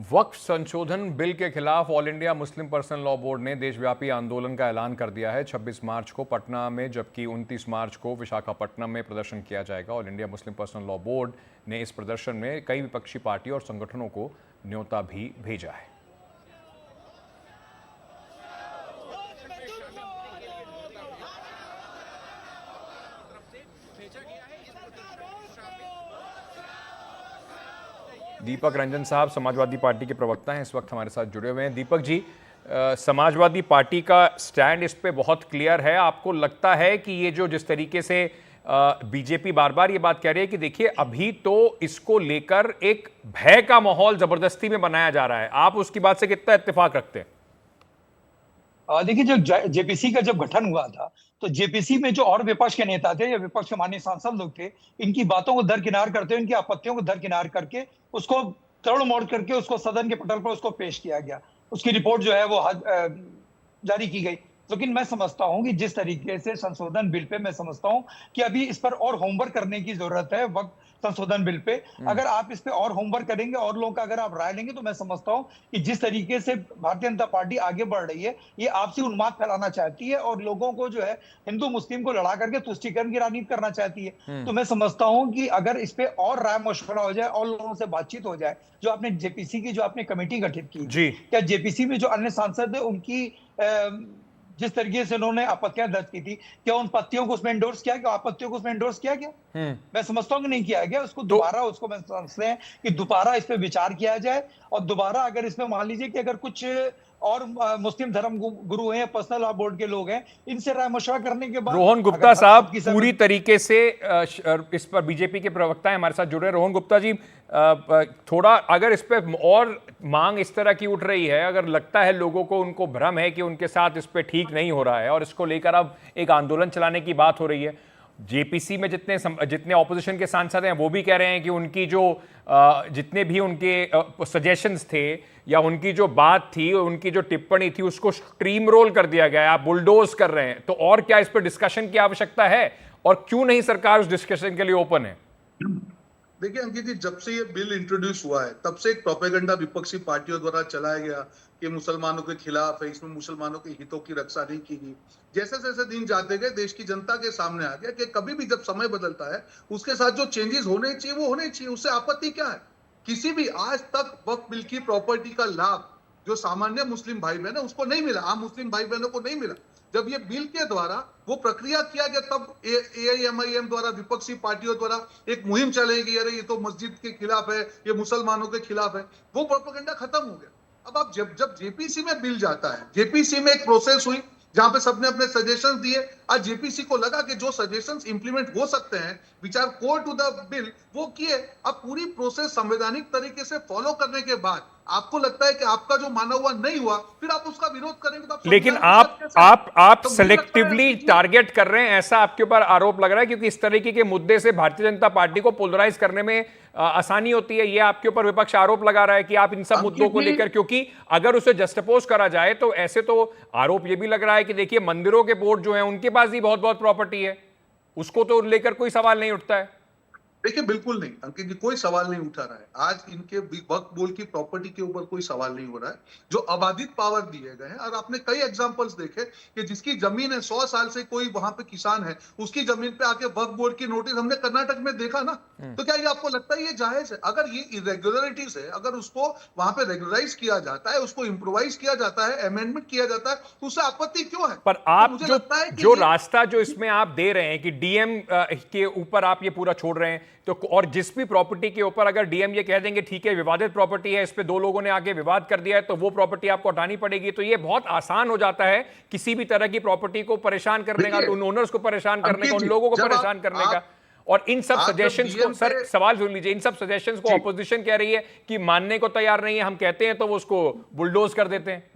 वक्फ संशोधन बिल के खिलाफ all India Muslim personal law board ने देशव्यापी आंदोलन का ऐलान कर दिया है। 26 मार्च को पटना में जबकि 29 मार्च को विशाखापट्टनम में प्रदर्शन किया जाएगा। All India Muslim personal law board ने इस प्रदर्शन में कई विपक्षी पार्टी और संगठनों को न्योता भी भेजा है। दीपक रंजन साहब समाजवादी पार्टी के प्रवक्ता हैं, इस वक्त हमारे साथ जुड़े हुए हैं। दीपक जी, समाजवादी पार्टी का स्टैंड इस पे बहुत क्लियर है। आपको लगता है कि ये जो जिस तरीके से बीजेपी बार बार ये बात कह रही है कि देखिए अभी तो इसको लेकर एक भय का माहौल जबरदस्ती में बनाया जा रहा है, आप उसकी बात से कितना इत्तेफाक रखते हैं? देखिए, जब जेपीसी का जब गठन हुआ था तो जेपीसी में जो और विपक्ष के नेता थे या विपक्ष के माननीय सांसद लोग थे, इनकी बातों को दरकिनार करते हुए, इनकी आपत्तियों को दरकिनार करके उसको तोड़ मोड़ करके उसको सदन के पटल पर उसको पेश किया गया। उसकी रिपोर्ट जो है वो जारी की गई। लेकिन मैं समझता हूं कि जिस तरीके से संशोधन बिल पे मैं समझता हूं कि अभी इस पर और होमवर्क करने की जरूरत है। वक्त संशोधन बिल पे अगर आप इस पे और होमवर्क करेंगे और लोगों का अगर आप राय लेंगे तो मैं समझता हूं कि जिस तरीके से भारतीय जनता पार्टी आगे बढ़ रही है, ये आपसी उन्माद फैलाना चाहती है और लोगों को जो है हिंदू मुस्लिम को लड़ा करके तुष्टीकरण की राजनीति करना चाहती है। तो मैं समझता हूं कि अगर इस पे और राय मशवरा हो जाए और लोगों से बातचीत हो जाए, जो आपने जेपीसी की जो आपने कमेटी गठित की, क्या जेपीसी में जो अन्य सांसद है उनकी जिस तरीके से उन्होंने आपत्तियां दर्ज की थी, क्या उन पत्तियों को उसमें एंडोर्स किया, क्या आपत्तियों को उसमें एंडोर्स किया गया? मैं समझता हूं कि नहीं किया गया। उसको दोबारा उसको मैं समझते हैं कि दोबारा इस पे विचार किया जाए और दोबारा अगर इसमें मान लीजिए कि अगर कुछ और मुस्लिम धर्म गुरु हैं, पर्सनल लॉ बोर्ड के लोग हैं, इनसे राय मशवरा करने के बाद रोहन गुप्ता साहब पूरी तरीके से इस पर बीजेपी के प्रवक्ता हैं, हमारे साथ जुड़े। रोहन गुप्ता जी, थोड़ा अगर इस पे और मांग इस तरह की उठ रही है, अगर लगता है लोगों को, उनको भ्रम है कि उनके साथ इस पे ठीक नहीं हो रहा है और इसको लेकर अब एक आंदोलन चलाने की बात हो रही है, जेपीसी में जितने ऑपोजिशन के सांसद हैं वो भी कह रहे हैं कि उनकी जो जितने भी उनके सजेशंस थे या उनकी जो बात थी, उनकी जो टिप्पणी थी, उसको स्ट्रीम रोल कर दिया गया है, आप बुलडोज कर रहे हैं। तो और क्या इस पर डिस्कशन की आवश्यकता है और क्यों नहीं सरकार उस डिस्कशन के लिए ओपन है? देखिए अंकित जी, जब से ये बिल इंट्रोड्यूस हुआ है तब से एक प्रोपेगेंडा विपक्षी पार्टियों द्वारा चलाया गया कि मुसलमानों के खिलाफ है, इसमें मुसलमानों के हितों की रक्षा नहीं की गई। जैसे जैसे दिन जाते गए देश की जनता के सामने आ गया कि कभी भी जब समय बदलता है उसके साथ जो चेंजेस होने चाहिए वो होने चाहिए। उससे आपत्ति क्या है? किसी भी आज तक वक्फ बिल की प्रॉपर्टी का लाभ जो सामान्य मुस्लिम भाई बहन है उसको नहीं मिला, आम मुस्लिम भाई बहनों को नहीं मिला। जब ये बिल के द्वारा वो प्रक्रिया किया गया तब एआईएमआईएम द्वारा, विपक्षी पार्टियों द्वारा एक मुहिम चलेगी, अरे ये तो मस्जिद के खिलाफ है, ये मुसलमानों के खिलाफ है। वो प्रोपेगेंडा खत्म हो गया। अब आप जब जेपीसी में बिल जाता है, जेपीसी में एक प्रोसेस हुई जहां पे सबने अपने सजेशंस दिए। आज जेपीसी को लगा कि जो सजेशंस इंप्लीमेंट हो सकते हैं which are core to the bill, वो किए। अब पूरी प्रोसेस संवैधानिक तरीके से फॉलो करने के बाद आपको लगता है कि आपका जो माना हुआ नहीं हुआ, फिर आप उसका विरोध करेंगे तो आप लेकिन आप सेलेक्टिवली टारगेट कर रहे हैं, ऐसा आपके ऊपर आरोप लग रहा है, क्योंकि इस तरीके के मुद्दे से भारतीय जनता पार्टी को पोलराइज करने में आसानी होती है। ये आपके ऊपर विपक्ष आरोप लगा रहा है कि आप इन सब मुद्दों को लेकर, क्योंकि अगर उसे जस्टिपोज करा जाए तो ऐसे तो आरोप ये भी लग रहा है कि देखिए मंदिरों के बोर्ड जो है उनके पास भी बहुत बहुत प्रॉपर्टी है, उसको तो लेकर कोई सवाल नहीं उठता है। देखिए बिल्कुल नहीं अंकित जी, कोई सवाल नहीं उठा रहा है। आज इनके वक्फ बोर्ड की प्रॉपर्टी के ऊपर कोई सवाल नहीं हो रहा है। जो अबाधित पावर दिए गए हैं, और आपने कई एग्जांपल्स देखे कि जिसकी जमीन है 100 साल से कोई वहां पे किसान है, उसकी जमीन पे आके वक्फ बोर्ड की नोटिस हमने कर्नाटक में देखा ना। तो क्या ये आपको लगता है ये जायज है? अगर ये इरेगुलरिटीज है, अगर उसको वहां पे रेगुलराइज किया जाता है, उसको इम्प्रोवाइज किया जाता है, अमेंडमेंट किया जाता है, तो उससे आपत्ति क्यों है? पर आप तो जो रास्ता जो इसमें आप दे रहे हैं कि डीएम के ऊपर आप ये पूरा छोड़ रहे हैं, तो और जिस भी प्रॉपर्टी के ऊपर अगर डीएम ये कह देंगे ठीक है विवादित प्रॉपर्टी है, इस पे दो लोगों ने आके विवाद कर दिया है, तो वो प्रॉपर्टी आपको हटानी पड़ेगी, तो ये बहुत आसान हो जाता है किसी भी तरह की प्रॉपर्टी को परेशान करने का, उन ओनर्स को परेशान करने का, उन लोगों को परेशान करने का। और इन सब सजेशंस को, सर सवाल सुन लीजिए, इन सब सजेशंस को ऑपोजिशन कह रही है कि मानने को तैयार नहीं है, हम कहते हैं तो वो उसको बुलडोज कर देते हैं।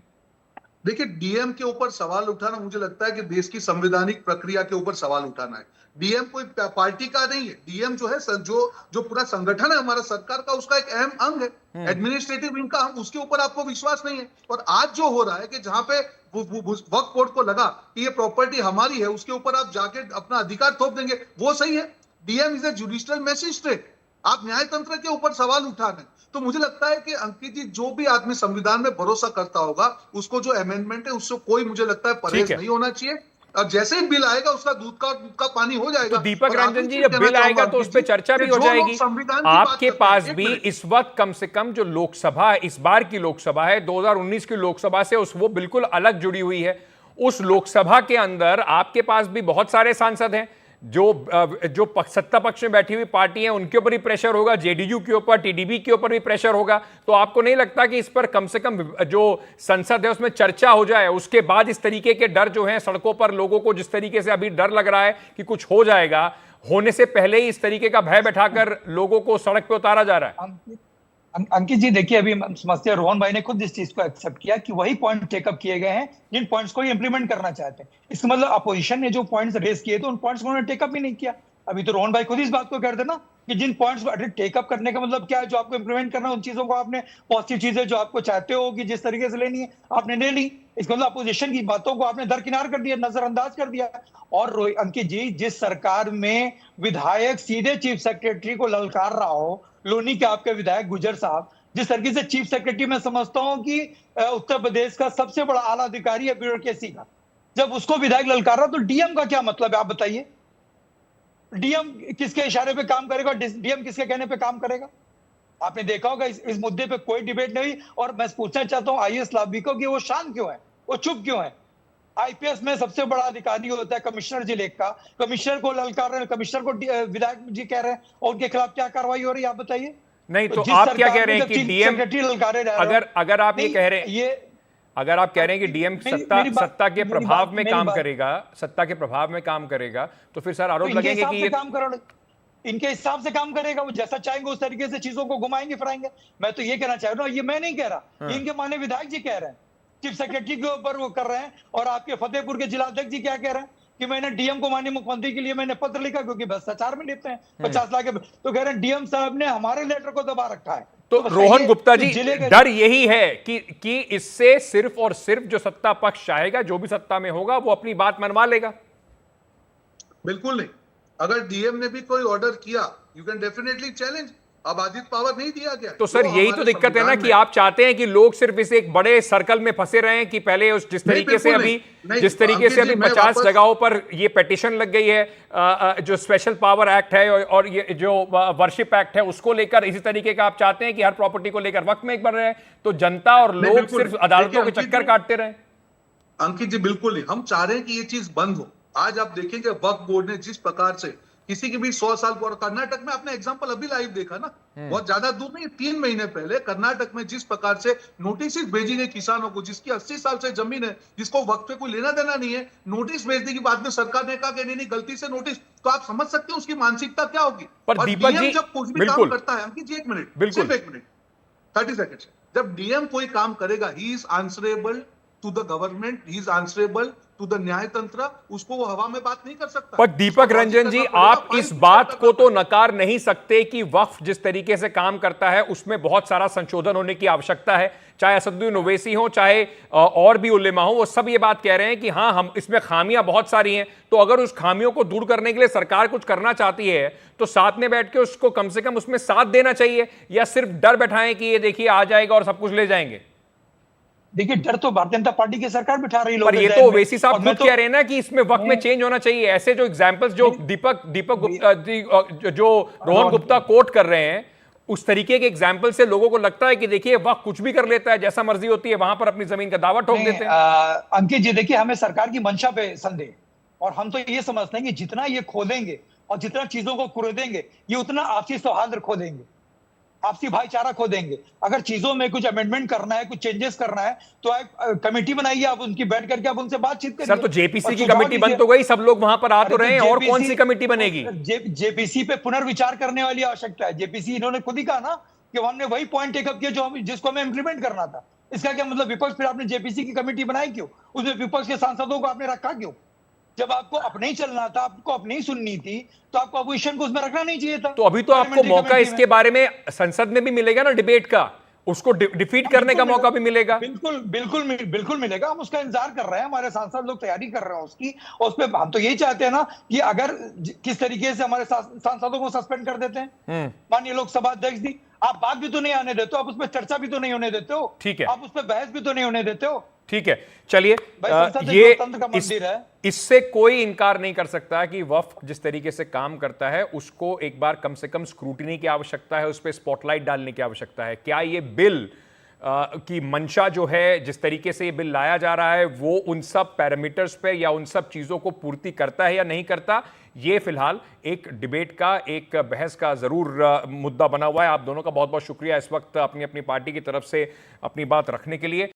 देखिए डीएम के ऊपर सवाल उठाना, मुझे लगता है कि देश की संवैधानिक प्रक्रिया के ऊपर सवाल उठाना है। डीएम कोई पार्टी का नहीं है। डीएम जो है जो पूरा संगठन है हमारा सरकार का, उसका एक अहम अंग है, एडमिनिस्ट्रेटिव विंग का। उसके ऊपर आपको विश्वास नहीं है। और आज जो हो रहा है कि जहां पे वक्फ बोर्ड को लगा कि ये प्रॉपर्टी हमारी है, उसके ऊपर आप जाके अपना अधिकार थोप देंगे, वो सही है। DM is a judicial magistrate. आप न्यायतंत्र के ऊपर सवाल उठाने। तो मुझे लगता है कि अंकित जी, जो भी आदमी संविधान में भरोसा करता होगा, उसको जो अमेंडमेंट है उससे कोई मुझे लगता है परहेज नहीं होना चाहिए। और जैसे ही बिल आएगा उसका दूध का पानी हो जाएगा। तो दीपक और रंजन आखिरी जी, चीज जब कहना बिल आएगा चाहूंगा तो उस अंकित पर जी, चर्चा भी कि हो जो लोग जाएगी। संविधान की बात आपके करते हैं, पास एक भी मिनट। इस वक्त कम से कम जो लोकसभा है, इस बार की लोकसभा है 2019 की लोकसभा से वो बिल्कुल अलग जुड़ी हुई है। उस लोकसभा के अंदर आपके पास भी बहुत सारे सांसद हैं। जो सत्ता पक्ष में बैठी हुई पार्टी है उनके ऊपर भी प्रेशर होगा, जेडीयू के ऊपर, टीडीपी के ऊपर भी प्रेशर होगा। तो आपको नहीं लगता कि इस पर कम से कम जो संसद है उसमें चर्चा हो जाए, उसके बाद इस तरीके के डर जो हैं सड़कों पर लोगों को जिस तरीके से अभी डर लग रहा है कि कुछ हो जाएगा, होने से पहले ही इस तरीके का भय बैठाकर लोगों को सड़क पर उतारा जा रहा है? अंकित जी देखिए, अभी हम समझते हैं रोहन भाई ने खुद इस चीज को एक्सेप्ट किया कि वही पॉइंट टेकअप किए गए हैं जिन पॉइंट्स को इंप्लीमेंट करना चाहते हैं। इसका मतलब अपोजिशन ने जो पॉइंट्स रेस किए थे उन पॉइंट्स को उन्होंने टेकअप ही नहीं किया। अभी तो रोहन भाई खुद इस बात को कह रहे थे ना कि जिन पॉइंट्स को टेकअप करने का मतलब क्या है, जो आपको इंप्लीमेंट करना है उन चीजों को आपने, पॉजिटिव चीजें जो आपको चाहते हो कि जिस तरीके से लेनी है आपने ले ली। इसका मतलब अपोजिशन की बातों को आपने दरकिनार कर दिया, नजरअंदाज कर दिया। और अंकित जी, जिस सरकार में विधायक सीधे चीफ सेक्रेटरी को ललकार रहा हो, लोनी के आपके विधायक गुजर साहब, जिस तरीके से चीफ सेक्रेटरी मैं समझता हूं कि उत्तर प्रदेश का सबसे बड़ा आला अधिकारी है ब्यूरोक्रेसी का, जब उसको विधायक ललकार रहा तो डीएम का क्या मतलब है आप बताइए? डीएम किसके इशारे पे काम करेगा, डीएम किसके कहने पे काम करेगा? आपने देखा होगा इस मुद्दे पे कोई डिबेट नहीं। और मैं पूछना चाहता हूं आईएएस लाभी को कि वो शांत क्यों है, वो चुप क्यों है? आईपीएस में सबसे बड़ा अधिकारी होता है कमिश्नर जिले का, कमिश्नर को ललकार रहे हैं, कमिश्नर को विधायक जी कह रहे हैं, और उनके खिलाफ क्या कार्रवाई हो रही है आप बताइए? नहीं तो आप क्या कह रहे हैं कि डीएम, ललकारे जा रहे अगर आप ये कह रहे हैं, अगर आप कह रहे हैं कि डीएम सत्ता के प्रभाव में काम करेगा, सत्ता के प्रभाव में काम करेगा, तो फिर सर आरोप लगेंगे कि ये काम करो, इनके हिसाब से काम करेगा, वो जैसा चाहेंगे उस तरीके से चीजों को घुमाएंगे फिराएंगे। मैं तो ये कहना चाह रहा हूँ, ये मैं नहीं कह रहा, इनके माने विधायक जी कह रहे हैं, चीफ सेक्रेटरी के ऊपर वो कर रहे हैं। और आपके फतेहपुर के जिलाध्यक्ष जी क्या कह रहे हैं कि मैंने डीएम को माननीय मुख्यमंत्री के लिए मैंने पत्र लिखा क्योंकि भ्रष्टाचार में लिप्त हैं 50 लाख, तो कह रहे हैं डीएम साहब ने हमारे लेटर को दबा रखा है। तो रोहन गुप्ता जी, डर यही है कि इससे सिर्फ और सिर्फ जो सत्ता पक्ष चाहेगा, जो भी सत्ता में होगा वो अपनी बात मनवा लेगा? बिल्कुल नहीं। अगर डीएम ने भी कोई ऑर्डर किया, यू कैन डेफिनेटली चैलेंज। अब आदित्य पावर नहीं दिया गया, तो सर यही तो दिक्कत है ना कि आप चाहते हैं कि लोग सिर्फ इस एक बड़े सर्कल में फंसे रहें कि पहले उस जिस तरीके से अभी 50 जगहों पर ये पिटीशन लग गई है, जो स्पेशल पावर एक्ट है और ये जो वर्शिप एक्ट है उसको लेकर, इसी तरीके का आप चाहते हैं कि हर प्रॉपर्टी को लेकर वक्त में एक बार रहे तो जनता और लोग सिर्फ अदालतों के चक्कर काटते रहे? अंकित जी बिल्कुल नहीं, हम चाह रहे हैं कि ये चीज बंद हो। आज आप देखेंगे वक्फ बोर्ड ने जिस प्रकार से किसी की भी 100 साल पूरा, कर्नाटक में आपने एग्जांपल अभी लाइव देखा ना, बहुत ज्यादा दूर नहीं, 3 महीने पहले कर्नाटक में जिस प्रकार से नोटिस भेजी गई किसानों को, जिसकी 80 साल से जमीन है, जिसको वक्त पे कोई लेना देना नहीं है, नोटिस भेजने की बाद में सरकार ने कहा कि नहीं गलती से नोटिस, तो आप समझ सकते हैं उसकी मानसिकता क्या होगी। पर दीपक जी जब कुछ भी काम करता है, अंकित जी एक मिनट, सिर्फ 1 मिनट 30 सेकेंड, जब डीएम कोई काम करेगा, he is answerable to the government, he is answerable to the न्याय तंत्र, उसको वो हवा में बात नहीं कर सकता। पर दीपक रंजन जी, आप इस बात को तो नकार नहीं सकते कि वक्फ जिस तरीके से काम करता है उसमें बहुत सारा संशोधन होने की आवश्यकता है। चाहे असदुद्दीन ओवैसी हो, चाहे और भी उलेमा हो, वो सब ये बात कह रहे हैं कि हाँ, हम इसमें खामियां बहुत सारी हैं। तो अगर उस खामियों को दूर करने के लिए सरकार कुछ करना चाहती है तो साथ में बैठ के उसको कम से कम उसमें साथ देना चाहिए, या सिर्फ डर बैठाएं कि ये देखिए आ जाएगा और सब कुछ ले जाएंगे? देखिए, डर तो भारतीय जनता पार्टी की सरकार बिठा रही है। पर ये तो ओवैसी साहब खुद कह रहे हैं ना कि इसमें वक्त में चेंज होना चाहिए। ऐसे जो एग्जांपल्स जो दीपक गुप्ता, जो रोहन गुप्ता कोट कर रहे हैं, उस तरीके के एग्जांपल से लोगों को लगता है कि देखिए वक्त कुछ भी कर लेता है, जैसा मर्जी होती है, वहां पर अपनी जमीन का दावा ठोक देते हैं। अंकित जी देखिए, हमें सरकार की मंशा पे संदेह, और हम तो ये समझते हैं कि जितना ये खोलेंगे और जितना चीजों को कुरेदेंगे, ये उतना आपसी सौहार्द खो देंगे, आपसी भाईचारा खो देंगे। अगर चीजों में कुछ अमेंडमेंट करना है, कुछ चेंजेस करना है, तो आप कमेटी बनाइए, आप उनकी बैठ करके आप उनसे बातचीत करिए। सर तो जेपीसी की कमेटी बन तो गई, सब लोग वहां पर आ तो रहे हैं, और कौन सी कमेटी बनेगी? जेपीसी पे पुनर्विचार करने वाली आवश्यकता है। जेपीसी, इन्होंने खुद ही कहा ना कि हमने वही पॉइंट टेकअप किया जो जिसको हमें इंप्लीमेंट करना था। इसका क्या मतलब? विपक्ष फिर आपने जेपीसी की कमेटी बनाई क्यों? उसमें विपक्ष के सांसदों को आपने रखा क्यों? जब आपको अपने ही चलना था, आपको अपनी ही सुननी थी, तो आपको अपोजिशन को उसमें रखना नहीं चाहिए था। तो अभी तो आपको मौका इसके बारे में संसद में भी मिलेगा ना डिबेट का, उसको डिफीट करने का मौका भी मिलेगा। बिल्कुल बिल्कुल बिल्कुल मिलेगा। हम उसका इंतजार कर रहे हैं, हमारे सांसद लोग तैयारी कर रहे हैं उसकी। और उस पर हम तो यही चाहते हैं ना कि अगर किस तरीके से हमारे सांसदों को सस्पेंड कर देते हैं, माननीय लोकसभा अध्यक्ष जी, आप बात भी तो नहीं आने देते हो, आप उस पर चर्चा भी तो नहीं होने देते हो, ठीक है, आप उस पर बहस भी तो नहीं होने देते हो। ठीक है, चलिए ये लोकतंत्र का मंदिर है, इससे कोई इनकार नहीं कर सकता कि वक्फ जिस तरीके से काम करता है उसको एक बार कम से कम स्क्रूटिनी की आवश्यकता है, उस पर स्पॉटलाइट डालने की आवश्यकता है। क्या ये बिल की मंशा जो है, जिस तरीके से ये बिल लाया जा रहा है, वो उन सब पैरामीटर्स पे या उन सब चीजों को पूर्ति करता है या नहीं करता, ये फिलहाल एक डिबेट का, एक बहस का जरूर मुद्दा बना हुआ है। आप दोनों का बहुत बहुत शुक्रिया इस वक्त अपनी अपनी पार्टी की तरफ से अपनी बात रखने के लिए।